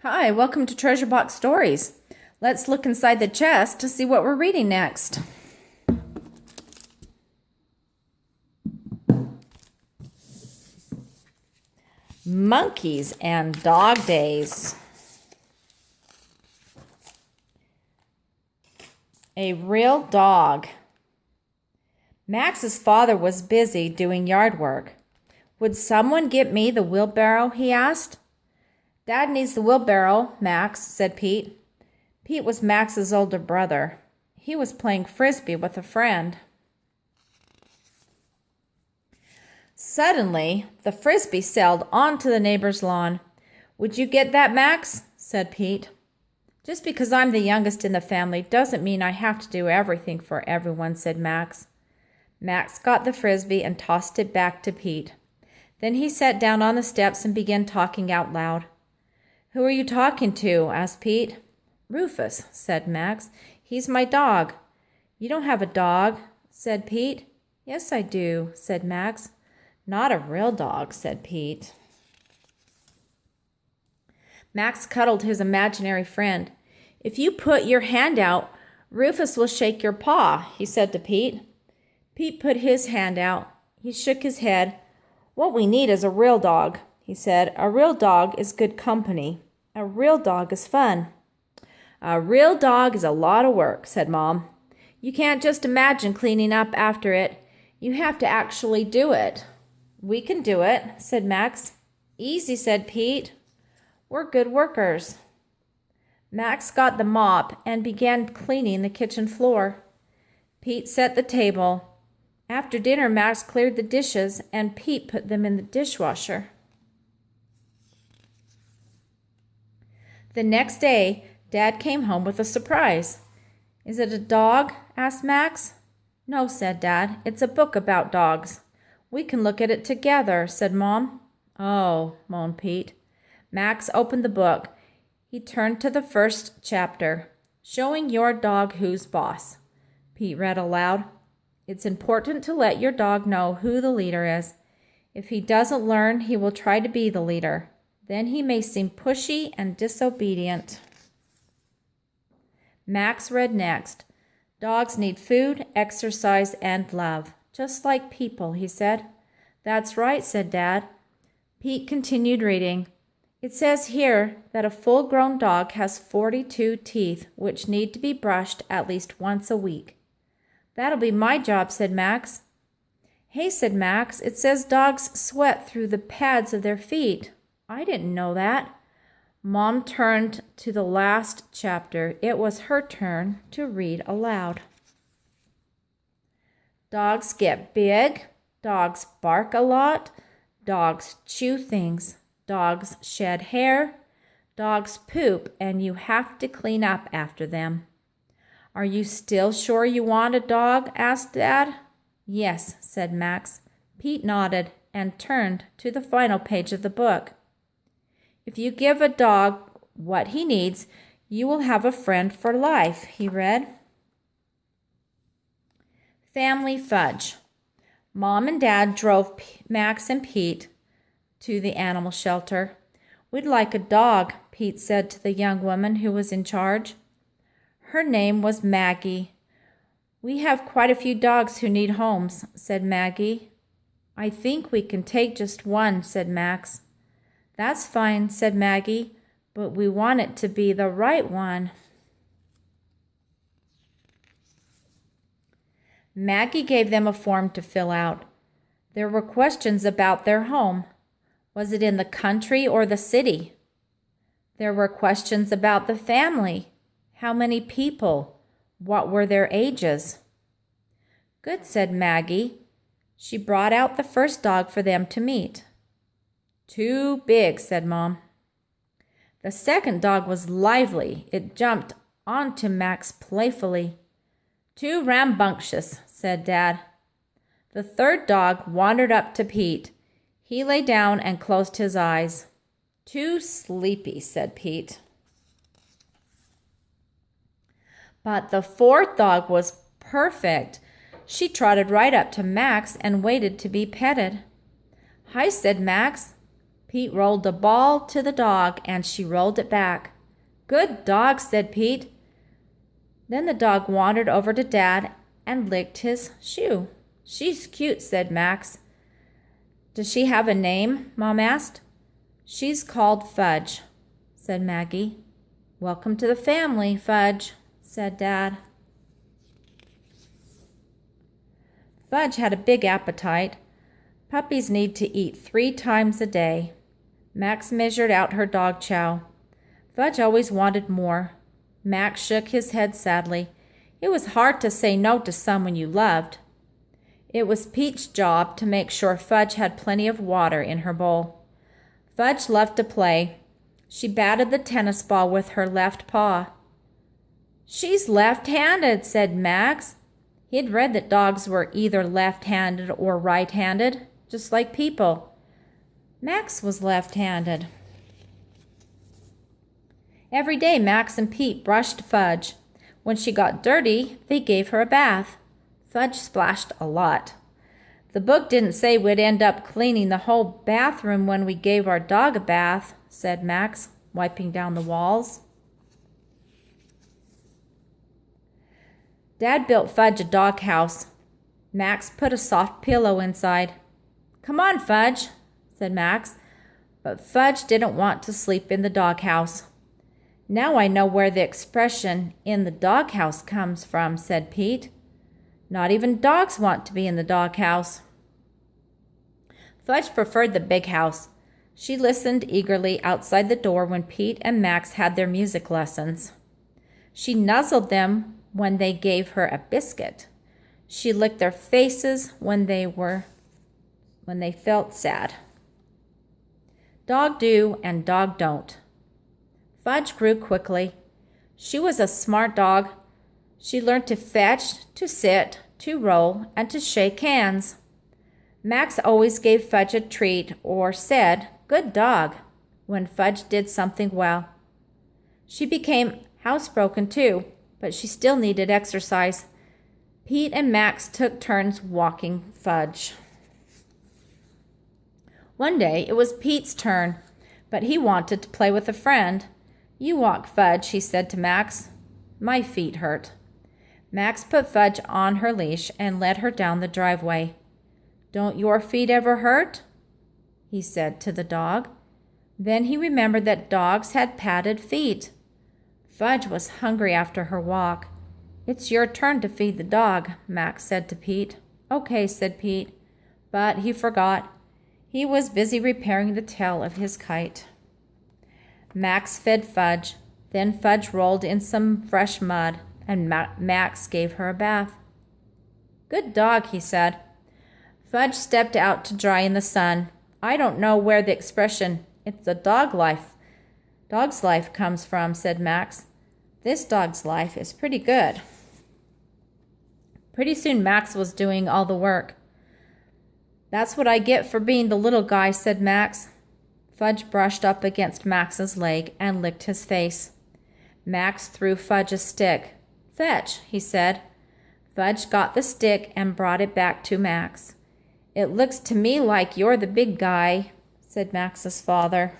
Hi, welcome to Treasure Box Stories. Let's look inside the chest to see what we're reading next. Monkeys and Dog Days. A real dog. Max's father was busy doing yard work. Would someone get me the wheelbarrow, he asked. Dad needs the wheelbarrow, Max, said Pete. Pete was Max's older brother. He was playing frisbee with a friend. Suddenly, the frisbee sailed onto the neighbor's lawn. Would you get that, Max? Said Pete. Just because I'm the youngest in the family doesn't mean I have to do everything for everyone, said Max. Max got the frisbee and tossed it back to Pete. Then he sat down on the steps and began talking out loud. Who are you talking to? Asked Pete. Rufus, said Max. He's my dog. You don't have a dog, said Pete. Yes, I do, said Max. Not a real dog, said Pete. Max cuddled his imaginary friend. If you put your hand out, Rufus will shake your paw, he said to Pete. Pete put his hand out. He shook his head. What we need is a real dog, he said. A real dog is good company. A real dog is fun. A real dog is a lot of work, said Mom. You can't just imagine cleaning up after it. You have to actually do it. We can do it, said Max. Easy, said Pete. We're good workers. Max got the mop and began cleaning the kitchen floor. Pete set the table. After dinner, Max cleared the dishes and Pete put them in the dishwasher. The next day, Dad came home with a surprise. Is it a dog? Asked Max. No, said Dad. It's a book about dogs. We can look at it together, said Mom. Oh, moaned Pete. Max opened the book. He turned to the first chapter. Showing your dog who's boss. Pete read aloud. It's important to let your dog know who the leader is. If he doesn't learn, he will try to be the leader. Then he may seem pushy and disobedient. Max read next. Dogs need food, exercise, and love. Just like people, he said. That's right, said Dad. Pete continued reading. It says here that a full-grown dog has 42 teeth, which need to be brushed at least once a week. That'll be my job, said Max. Hey, said Max, it says dogs sweat through the pads of their feet. I didn't know that. Mom turned to the last chapter. It was her turn to read aloud. Dogs get big. Dogs bark a lot. Dogs chew things. Dogs shed hair. Dogs poop, and you have to clean up after them. Are you still sure you want a dog? Asked Dad. Yes, said Max. Pete nodded and turned to the final page of the book. If you give a dog what he needs, you will have a friend for life, he read. Family fudge. Mom and Dad drove Max and Pete to the animal shelter. We'd like a dog, Pete said to the young woman who was in charge. Her name was Maggie. We have quite a few dogs who need homes, said Maggie. I think we can take just one, said Max. That's fine, said Maggie, but we want it to be the right one. Maggie gave them a form to fill out. There were questions about their home. Was it in the country or the city? There were questions about the family. How many people? What were their ages? Good, said Maggie. She brought out the first dog for them to meet. Too big, said Mom. The second dog was lively. It jumped onto Max playfully. Too rambunctious, said Dad. The third dog wandered up to Pete. He lay down and closed his eyes. Too sleepy, said Pete. But the fourth dog was perfect. She trotted right up to Max and waited to be petted. Hi, said Max. Pete rolled the ball to the dog, and she rolled it back. "Good dog," said Pete. Then the dog wandered over to Dad and licked his shoe. "She's cute," said Max. "Does she have a name?" Mom asked. "She's called Fudge," said Maggie. "Welcome to the family, Fudge," said Dad. Fudge had a big appetite. Puppies need to eat 3 times a day. Max measured out her dog chow. Fudge always wanted more. Max shook his head sadly. It was hard to say no to someone you loved. It was Pete's job to make sure Fudge had plenty of water in her bowl. Fudge loved to play. She batted the tennis ball with her left paw. "She's left-handed," said Max. He had read that dogs were either left-handed or right-handed, just like people. Max was left-handed. Every day Max and Pete brushed Fudge. When she got dirty, they gave her a bath. Fudge splashed a lot. "The book didn't say we'd end up cleaning the whole bathroom when we gave our dog a bath," said Max, wiping down the walls. Dad built Fudge a doghouse. Max put a soft pillow inside. "Come on, Fudge," said Max, but Fudge didn't want to sleep in the doghouse. "Now I know where the expression 'in the doghouse' comes from," said Pete. "Not even dogs want to be in the doghouse." Fudge preferred the big house. She listened eagerly outside the door when Pete and Max had their music lessons. She nuzzled them when they gave her a biscuit. She licked their faces when they felt sad. Dog do and dog don't. Fudge grew quickly. She was a smart dog. She learned to fetch, to sit, to roll, and to shake hands. Max always gave Fudge a treat or said, "Good dog," when Fudge did something well. She became housebroken too, but she still needed exercise. Pete and Max took turns walking Fudge. One day it was Pete's turn, but he wanted to play with a friend. "You walk, Fudge," he said to Max. "My feet hurt." Max put Fudge on her leash and led her down the driveway. "Don't your feet ever hurt?" he said to the dog. Then he remembered that dogs had padded feet. Fudge was hungry after her walk. "It's your turn to feed the dog," Max said to Pete. "Okay," said Pete, but he forgot. He was busy repairing the tail of his kite. Max fed Fudge. Then Fudge rolled in some fresh mud, and Max gave her a bath. "Good dog," he said. Fudge stepped out to dry in the sun. "I don't know where the expression, 'it's a dog's life' comes from," said Max. "This dog's life is pretty good." Pretty soon Max was doing all the work. "That's what I get for being the little guy," said Max. Fudge brushed up against Max's leg and licked his face. Max threw Fudge a stick. "Fetch," he said. Fudge got the stick and brought it back to Max. "It looks to me like you're the big guy," said Max's father.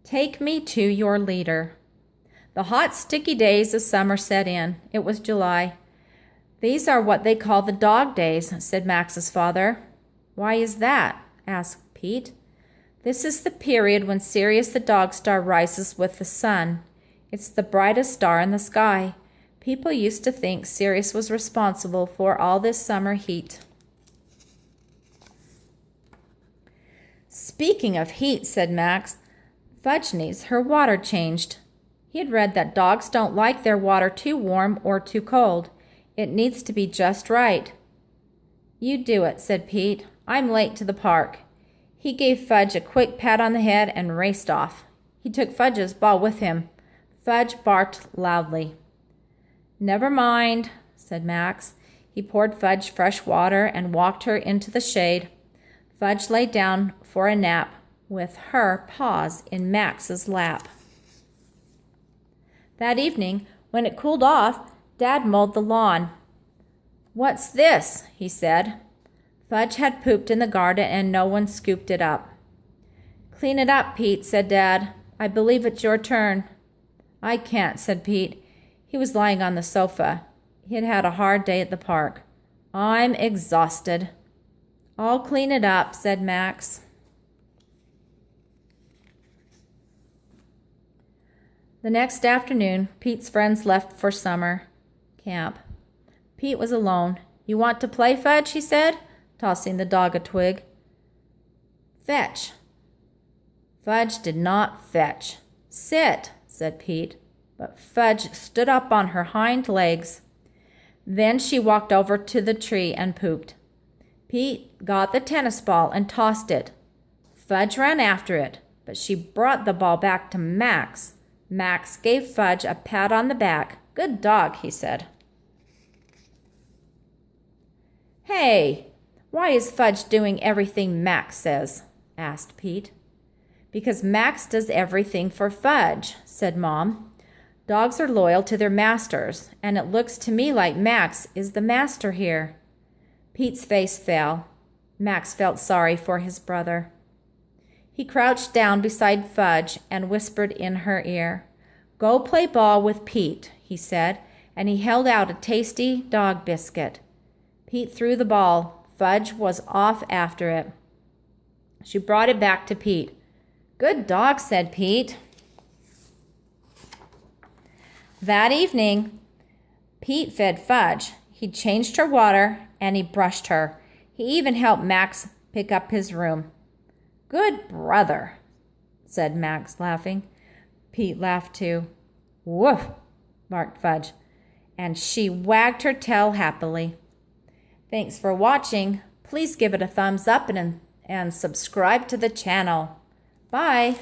Take me to your leader. The hot, sticky days of summer set in. It was July. "These are what they call the dog days," said Max's father. "Why is that?" asked Pete. "This is the period when Sirius the dog star rises with the sun. It's the brightest star in the sky. People used to think Sirius was responsible for all this summer heat." "Speaking of heat," said Max, "Fudge needs her water changed." He had read that dogs don't like their water too warm or too cold. It needs to be just right. "You do it," said Pete. "I'm late to the park." He gave Fudge a quick pat on the head and raced off. He took Fudge's ball with him. Fudge barked loudly. "Never mind," said Max. He poured Fudge fresh water and walked her into the shade. Fudge lay down for a nap with her paws in Max's lap. That evening, when it cooled off, Dad mowed the lawn. "What's this?" he said. Fudge had pooped in the garden and no one scooped it up. "Clean it up, Pete," said Dad. "I believe it's your turn." "I can't," said Pete. He was lying on the sofa. He had had a hard day at the park. "I'm exhausted." "I'll clean it up," said Max. The next afternoon, Pete's friends left for summer camp. Pete was alone. "You want to play, Fudge?" he said, tossing the dog a twig. "Fetch." Fudge did not fetch. "Sit," said Pete, but Fudge stood up on her hind legs. Then she walked over to the tree and pooped. Pete got the tennis ball and tossed it. Fudge ran after it, but she brought the ball back to Max. Max gave Fudge a pat on the back. "Good dog," he said. "Hey, why is Fudge doing everything Max says?" asked Pete. "Because Max does everything for Fudge," said Mom. "Dogs are loyal to their masters, and it looks to me like Max is the master here." Pete's face fell. Max felt sorry for his brother. He crouched down beside Fudge and whispered in her ear. "Go play ball with Pete," he said, and he held out a tasty dog biscuit. Pete threw the ball. Fudge was off after it. She brought it back to Pete. "Good dog," said Pete. That evening, Pete fed Fudge. He changed her water and he brushed her. He even helped Max pick up his room. "Good brother," said Max, laughing. Pete laughed too. "Woof," barked Fudge, and she wagged her tail happily. Thanks for watching. Please give it a thumbs up and subscribe to the channel. Bye.